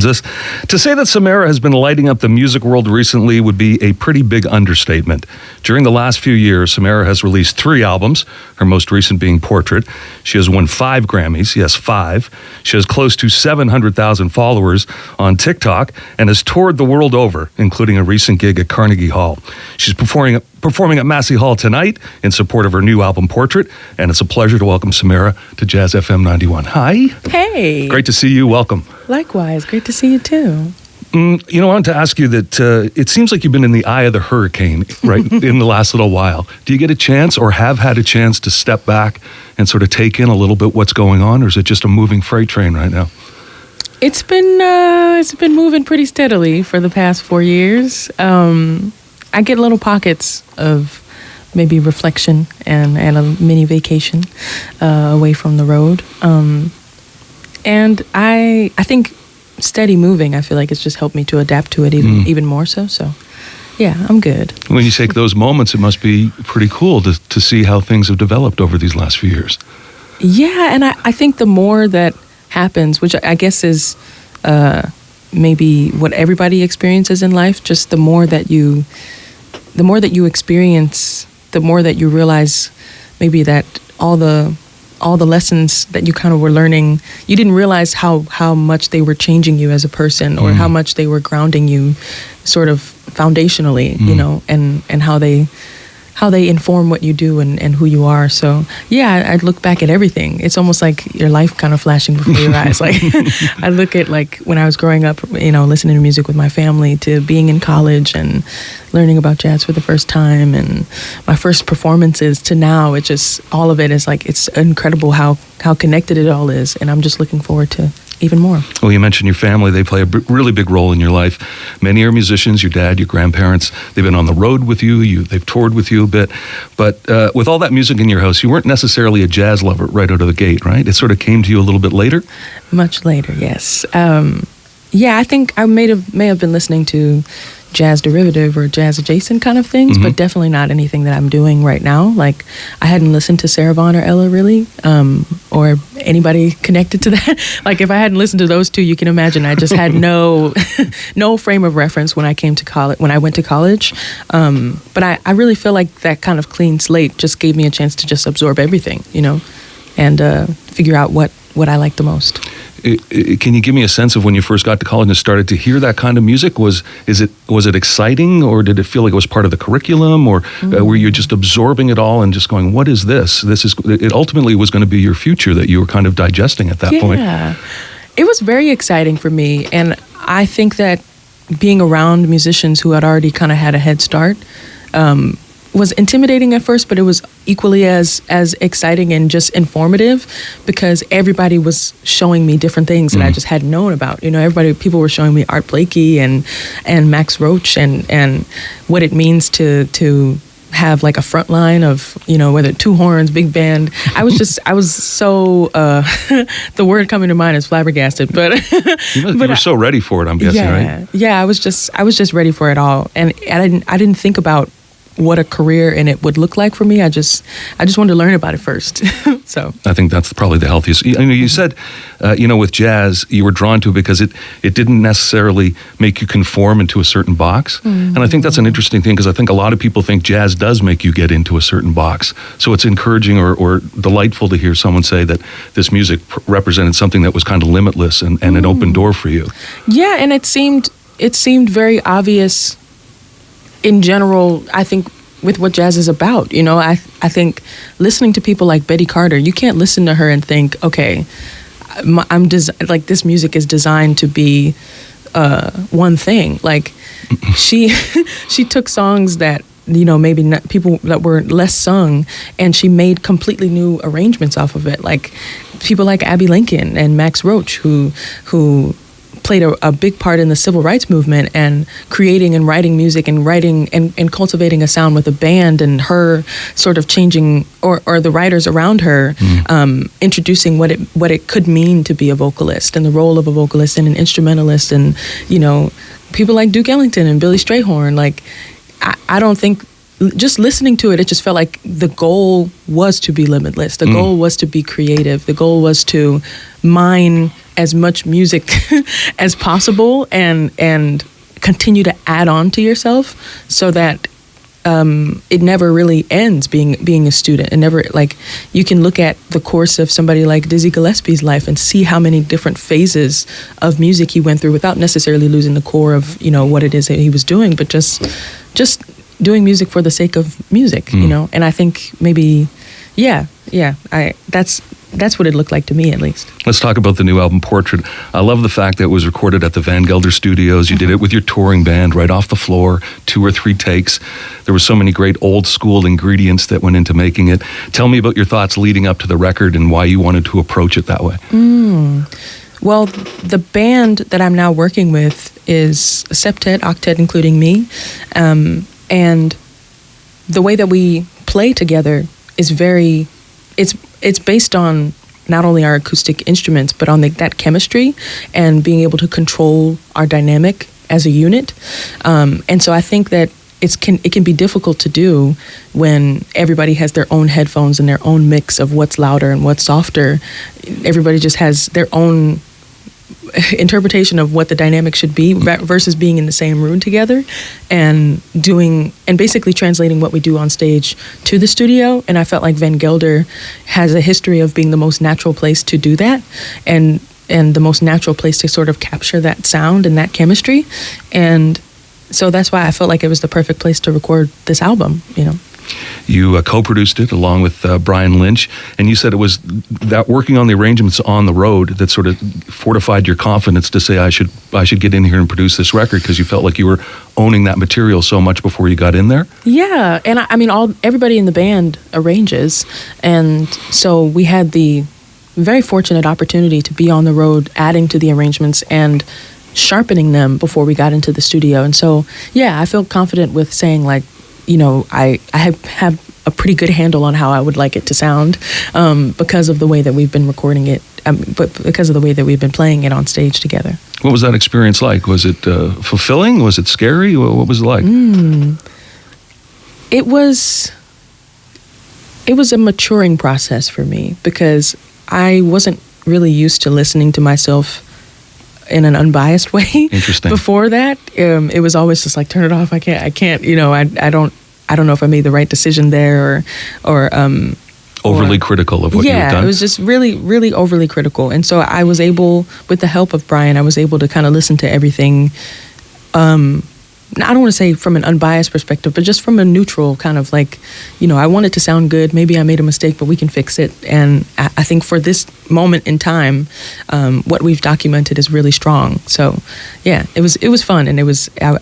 joins us. To say that Samara has been lighting up the music world recently would be a pretty big understatement. During the last few years, Samara has released 3 albums, her most recent being Portrait. She has won 5 Grammys, yes, 5. She has close to 700,000 followers on TikTok and has toured the world over, including a recent gig at Carnegie Hall. She's performing at Massey Hall tonight in support of her new album, Portrait, and it's a pleasure to welcome Samara to Jazz FM 91. Hi. Hey. Great to see you. Welcome. Likewise. Great to see you too. I wanted to ask you that it seems like you've been in the eye of the hurricane, right, in the last little while. Do you get a chance or have had a chance to step back and sort of take in a little bit what's going on, or is it just a moving freight train right now? It's been moving pretty steadily for the past 4 years. I get little pockets of maybe reflection and a mini vacation away from the road. And I think steady moving, I feel like it's just helped me to adapt to it even more so. So, yeah, I'm good. When you take those moments, it must be pretty cool to see how things have developed over these last few years. Yeah, and I think the more that happens, which I guess is maybe what everybody experiences in life, just the more that you experience, the more that you realize maybe that all the lessons that you kind of were learning, you didn't realize how much they were changing you as a person, or how much they were grounding you sort of foundationally, and how they inform what you do and who you are. So yeah, I look back at everything. It's almost like your life kind of flashing before your eyes. Like I look at like when I was growing up, listening to music with my family, to being in college and learning about jazz for the first time, and my first performances to now. It just, all of it is like, it's incredible how connected it all is. And I'm just looking forward to even more. Well, you mentioned your family. They play a really big role in your life. Many are musicians, your dad, your grandparents. They've been on the road with you. They've toured with you a bit. But with all that music in your house, you weren't necessarily a jazz lover right out of the gate, right? It sort of came to you a little bit later? Much later, yes. I think I may have been listening to jazz derivative or jazz adjacent kind of things, but definitely not anything that I'm doing right now. Like, I hadn't listened to Sarah Vaughan or Ella really, or anybody connected to that. Like, if I hadn't listened to those two, you can imagine I just had no frame of reference when I came to college, when I went to college. But I really feel like that kind of clean slate just gave me a chance to just absorb everything, and figure out what I like the most. Can you give me a sense of when you first got to college and started to hear that kind of music? Was it exciting, or did it feel like it was part of the curriculum, or were you just absorbing it all and just going, what is this? It ultimately was going to be your future that you were kind of digesting at that point. Yeah, it was very exciting for me. And I think that being around musicians who had already kind of had a head start was intimidating at first, but it was equally as exciting and just informative, because everybody was showing me different things that I just hadn't known about. People were showing me Art Blakey and Max Roach and what it means to have like a front line of, whether 2 horns, big band. I was so the word coming to mind is flabbergasted, but you were so ready for it, I'm guessing, right? Yeah, I was just ready for it all, and I didn't think about what a career in it would look like for me. I just wanted to learn about it first. So I think that's probably the healthiest. You said, with jazz, you were drawn to it because it didn't necessarily make you conform into a certain box. And I think that's an interesting thing, because I think a lot of people think jazz does make you get into a certain box. So it's encouraging or delightful to hear someone say that this music represented something that was kind of limitless and an open door for you. Yeah, and it seemed very obvious in general, I think, with what jazz is about. I think listening to people like Betty Carter, you can't listen to her and think, okay, this music is designed to be one thing. Like, she took songs that maybe not, people that were less sung, and she made completely new arrangements off of it. Like people like Abby Lincoln and Max Roach, who played a big part in the civil rights movement, and creating and writing music and writing and cultivating a sound with a band, and her sort of changing, or the writers around her introducing what it could mean to be a vocalist, and the role of a vocalist and an instrumentalist, and people like Duke Ellington and Billy Strayhorn. Like, I don't think, just listening to it, it just felt like the goal was to be limitless. The goal was to be creative. The goal was to mine as much music as possible and continue to add on to yourself so that it never really ends being a student. It never, like, you can look at the course of somebody like Dizzy Gillespie's life and see how many different phases of music he went through without necessarily losing the core of, you know, what it is that he was doing, but just doing music for the sake of music, you know. And I think maybe, that's what it looked like to me, at least. Let's talk about the new album, Portrait. I love the fact that it was recorded at the Van Gelder Studios. You did it with your touring band right off the floor, 2 or 3 takes. There were so many great old school ingredients that went into making it. Tell me about your thoughts leading up to the record and why you wanted to approach it that way. Well, the band that I'm now working with is a septet, octet, including me. And the way that we play together is it's based on not only our acoustic instruments, but on that chemistry and being able to control our dynamic as a unit. And so I think that it can be difficult to do when everybody has their own headphones and their own mix of what's louder and what's softer. Everybody just has their own interpretation of what the dynamic should be versus being in the same room together and basically translating what we do on stage to the studio. And I felt like Van Gelder has a history of being the most natural place to do that and the most natural place to sort of capture that sound and that chemistry. And so that's why I felt like it was the perfect place to record this album, you know. You co-produced it along with Brian Lynch, and you said it was that working on the arrangements on the road that sort of fortified your confidence to say, I should get in here and produce this record, because you felt like you were owning that material so much before you got in there? Yeah, and I mean, everybody in the band arranges, and so we had the very fortunate opportunity to be on the road adding to the arrangements and sharpening them before we got into the studio. And so, yeah, I feel confident with saying, like, you know, I have a pretty good handle on how I would like it to sound because of the way that we've been recording it, but because of the way that we've been playing it on stage together. What was that experience like? Was it fulfilling? Was it scary? What was it like? It was a maturing process for me because I wasn't really used to listening to myself in an unbiased way. Interesting. Before that, it was always just like, turn it off. I can't. You know, I don't know if I made the right decision there or overly critical of what you had done. Yeah, it was just really, really overly critical. And so I was able, with the help of Brian, I was able to kind of listen to everything. I don't want to say from an unbiased perspective, but just from a neutral kind of like, you know, I want it to sound good. Maybe I made a mistake, but we can fix it. And I think for this moment in time, what we've documented is really strong. So, yeah, it was fun, and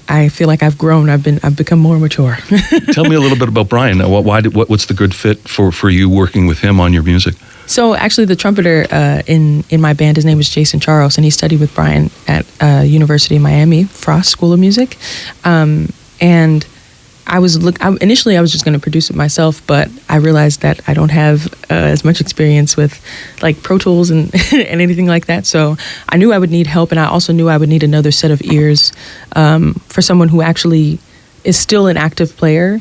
I feel like I've grown. I've become more mature. Tell me a little bit about Brian. What's the good fit for you working with him on your music? So actually, the trumpeter in my band, his name is Jason Charles, and he studied with Brian at University of Miami, Frost School of Music. And initially I was just going to produce it myself, but I realized that I don't have as much experience with like Pro Tools and and anything like that. So I knew I would need help, and I also knew I would need another set of ears for someone who actually is still an active player.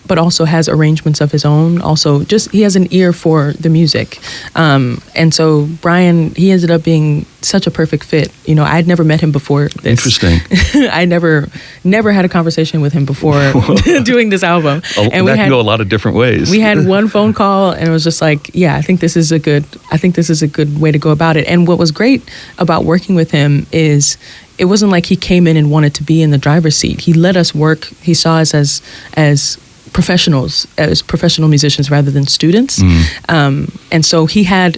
But also has arrangements of his own. Also, just he has an ear for the music, and so Brian, he ended up being such a perfect fit. You know, I had never met him before this. Interesting. I never had a conversation with him before doing this album, and that can go a lot of different ways. We had one phone call, and it was just like, yeah, I think this is a good way to go about it. And what was great about working with him is, it wasn't like he came in and wanted to be in the driver's seat. He let us work. He saw us as professionals, as professional musicians rather than students. And so he had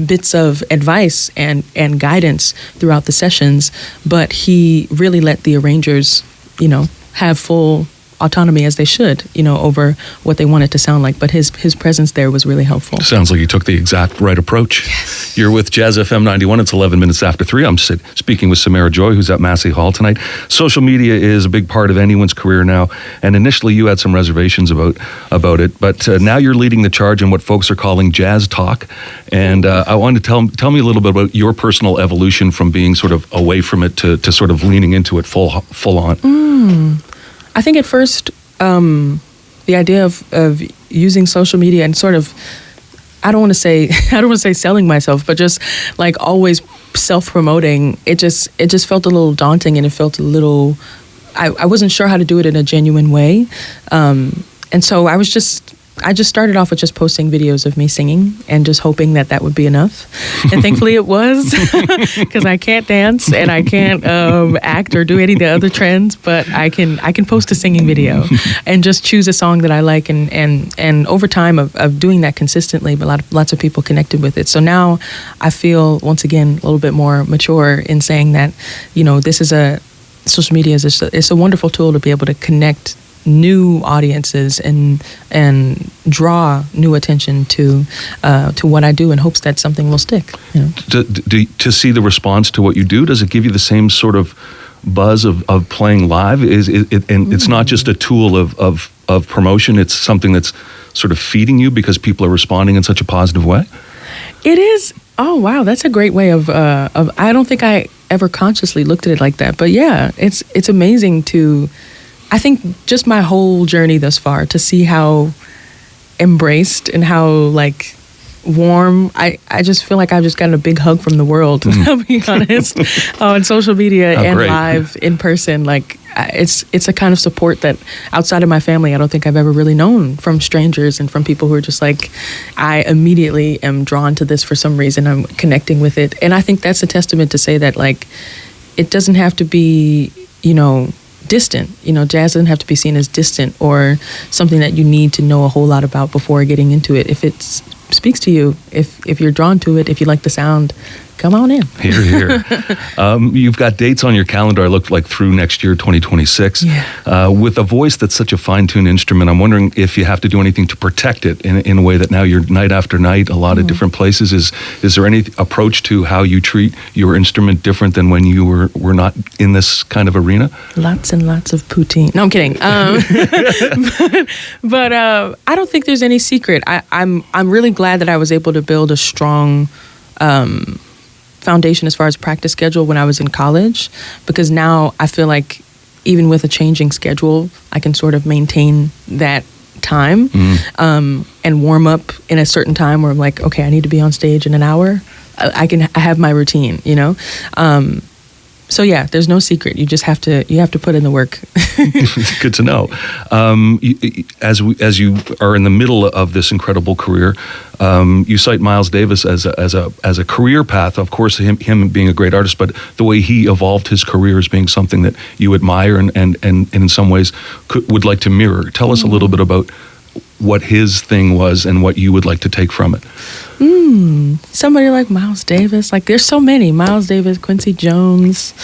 bits of advice and guidance throughout the sessions, but he really let the arrangers, you know, have full autonomy, as they should, you know, over what they want it to sound like. But his presence there was really helpful. Sounds like you took the exact right approach. Yes. You're with Jazz FM 91. It's 11 minutes after 3. I'm speaking with Samara Joy, who's at Massey Hall tonight. Social media is a big part of anyone's career now, and initially you had some reservations about it, but now you're leading the charge in what folks are calling jazz talk. And I wanted to tell me a little bit about your personal evolution from being sort of away from it to sort of leaning into it full on. I think at first, the idea of using social media and sort of I don't want to say selling myself, but just like always self-promoting, it just felt a little daunting, and it felt a little, I wasn't sure how to do it in a genuine way. And so I just started off with just posting videos of me singing and just hoping that would be enough. And thankfully it was, because I can't dance and I can't act or do any of the other trends, but I can post a singing video and just choose a song that I like. And over time of doing that consistently, but lots of people connected with it. So now I feel, once again, a little bit more mature in saying that, social media is a wonderful tool to be able to connect new audiences and draw new attention to what I do, in hopes that something will stick. To see the response to what you do, does it give you the same sort of buzz of playing live? It's not just a tool of promotion, it's something that's sort of feeding you because people are responding in such a positive way? It is. Oh, wow. That's a great way of I don't think I ever consciously looked at it like that. But yeah, it's amazing I think just my whole journey thus far, to see how embraced and how like warm, I just feel like I've just gotten a big hug from the world, I'll be honest, on social media and great. live in person. Like it's a kind of support that outside of my family, I don't think I've ever really known, from strangers and from people who are just like, I immediately am drawn to this for some reason. I'm connecting with it. And I think that's a testament to say that, like, it doesn't have to be, distant. Jazz doesn't have to be seen as distant or something that you need to know a whole lot about before getting into it. If it speaks to you, if you're drawn to it, if you like the sound, come on in. Hear, hear. You've got dates on your calendar, I looked like, through next year, 2026. Yeah. With a voice that's such a fine-tuned instrument, I'm wondering if you have to do anything to protect it in a way that now you're night after night, a lot of different places. Is there any approach to how you treat your instrument different than when you were not in this kind of arena? Lots and lots of poutine. No, I'm kidding. But I don't think there's any secret. I'm really glad that I was able to build a strong foundation as far as practice schedule when I was in college, because now I feel like even with a changing schedule, I can sort of maintain that time and warm up in a certain time where I'm like, okay, I need to be on stage in an hour. I have my routine, So yeah, there's no secret. You just have to put in the work. Good to know. As you are in the middle of this incredible career, you cite Miles Davis as a career path. Of course, him being a great artist, but the way he evolved his career as being something that you admire and in some ways would like to mirror. Tell us a little bit about what his thing was and what you would like to take from it. Somebody like Miles Davis, like there's so many. Miles Davis, Quincy Jones,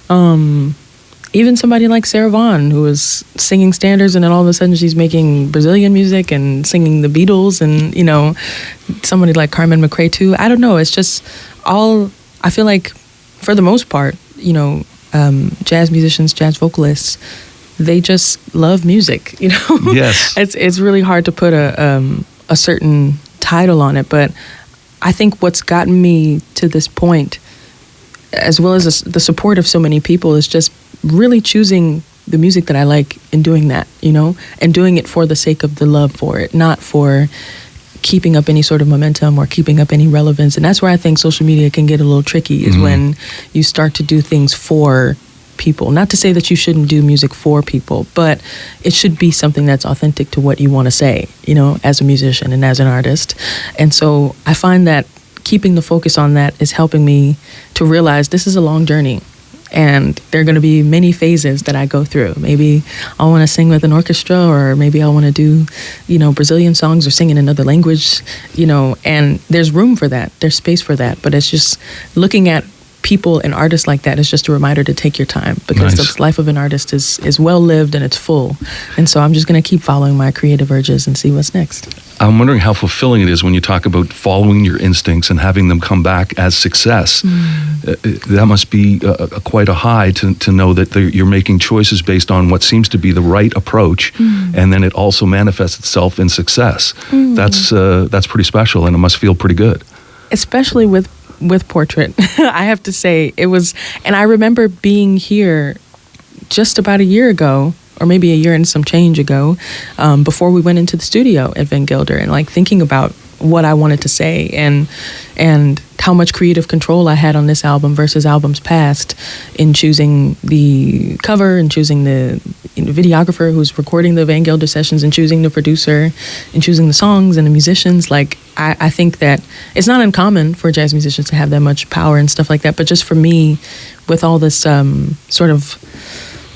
even somebody like Sarah Vaughan, who was singing standards and then all of a sudden she's making Brazilian music and singing the Beatles, and somebody like Carmen McRae too. I don't know. It's just all, I feel like for the most part, jazz musicians, jazz vocalists, they just love music, Yes. It's really hard to put a certain title on it, but I think what's gotten me to this point, as well as the support of so many people, is just really choosing the music that I like and doing that, and doing it for the sake of the love for it, not for keeping up any sort of momentum or keeping up any relevance. And that's where I think social media can get a little tricky, is when you start to do things for people. Not to say that you shouldn't do music for people, but it should be something that's authentic to what you want to say, as a musician and as an artist. And so I find that keeping the focus on that is helping me to realize this is a long journey, and there are going to be many phases that I go through. Maybe I want to sing with an orchestra, or maybe I want to do, Brazilian songs or sing in another language, and there's room for that. There's space for that. But it's just looking at people and artists like that is just a reminder to take your time, because the life of an artist is well lived and it's full. And so I'm just going to keep following my creative urges and see what's next. I'm wondering how fulfilling it is when you talk about following your instincts and having them come back as success. That must be quite a high to know that you're making choices based on what seems to be the right approach, and then it also manifests itself in success. That's pretty special, and it must feel pretty good. Especially with Portrait. I have to say it was, and I remember being here just about a year ago, or maybe a year and some change ago, before we went into the studio at Van Gelder, and like thinking about what I wanted to say, and how much creative control I had on this album versus albums past, in choosing the cover and choosing the videographer who's recording the Van Gelder sessions, and choosing the producer, and choosing the songs and the musicians. Like, I think that it's not uncommon for jazz musicians to have that much power and stuff like that, but just for me, with all this sort of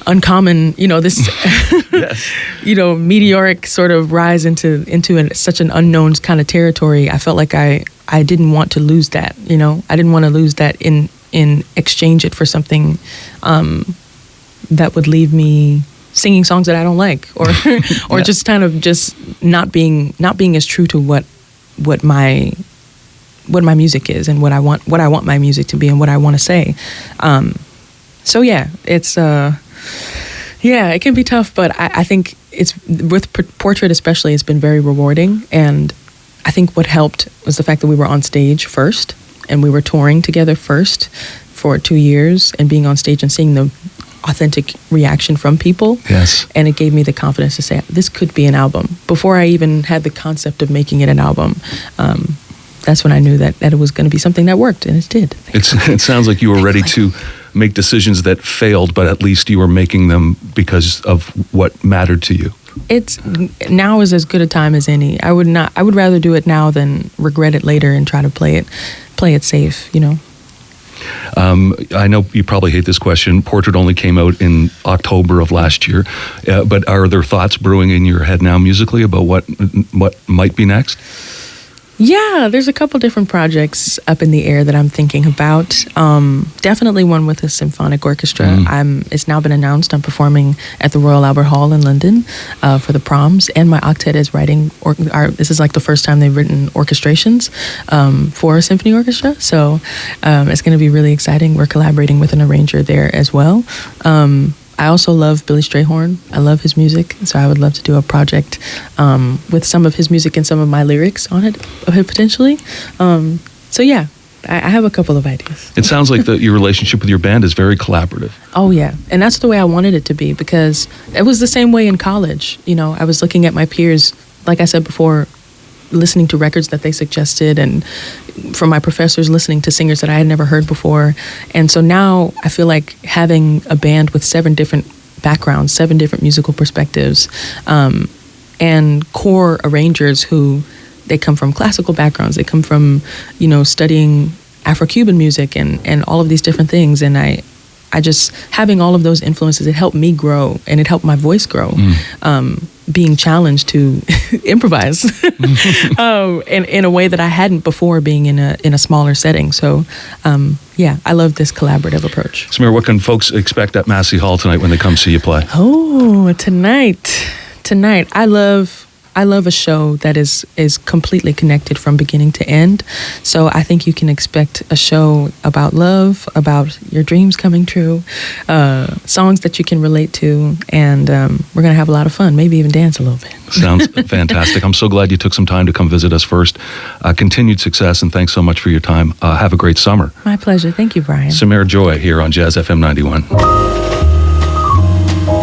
uncommon, this Yes. meteoric sort of rise into such an unknown kind of territory, I felt like I didn't want to lose that. I didn't want to lose that in exchange it for something that would leave me singing songs that I don't like, or Yeah. just kind of just not being as true to what my music is, and what I want my music to be, and what I want to say. So yeah, it's it can be tough, but I think it's, with Portrait especially, it's been very rewarding. And I think what helped was the fact that we were on stage first, and we were touring together first for 2 years, and being on stage and seeing the authentic reaction from people. Yes. And it gave me the confidence to say, this could be an album. Before I even had the concept of making it an album, that's when I knew that it was going to be something that worked, and it did. It sounds like you were ready to make decisions that failed, but at least you were making them because of what mattered to you. Now is as good a time as any. I would rather do it now than regret it later and try to play it safe, I know you probably hate this question. Portrait only came out in October of last year, but are there thoughts brewing in your head now musically about what might be next? Yeah, there's a couple different projects up in the air that I'm thinking about. Definitely one with a symphonic orchestra. It's now been announced I'm performing at the Royal Albert Hall in London for the proms, and my octet is writing. This is like the first time they've written orchestrations for a symphony orchestra, so it's going to be really exciting. We're collaborating with an arranger there as well. I also love Billy Strayhorn. I love his music, so I would love to do a project with some of his music and some of my lyrics on it, potentially. So yeah, I have a couple of ideas. It sounds like your relationship with your band is very collaborative. Oh yeah, and that's the way I wanted it to be, because it was the same way in college. I was looking at my peers, like I said before, listening to records that they suggested, and from my professors, listening to singers that I had never heard before. And so now I feel like having a band with 7 different backgrounds, 7 different musical perspectives, and core arrangers who, they come from classical backgrounds, they come from, studying Afro-Cuban music and all of these different things. And I just, having all of those influences, it helped me grow, and it helped my voice grow. Being challenged to improvise in a way that I hadn't before, being in a smaller setting. So I love this collaborative approach. Samara, what can folks expect at Massey Hall tonight when they come see you play? Oh, tonight, I love a show that is completely connected from beginning to end. So I think you can expect a show about love, about your dreams coming true, songs that you can relate to, and we're going to have a lot of fun, maybe even dance a little bit. Sounds fantastic. I'm so glad you took some time to come visit us first. Continued success, and thanks so much for your time. Have a great summer. My pleasure. Thank you, Brian. Samara Joy here on Jazz FM 91.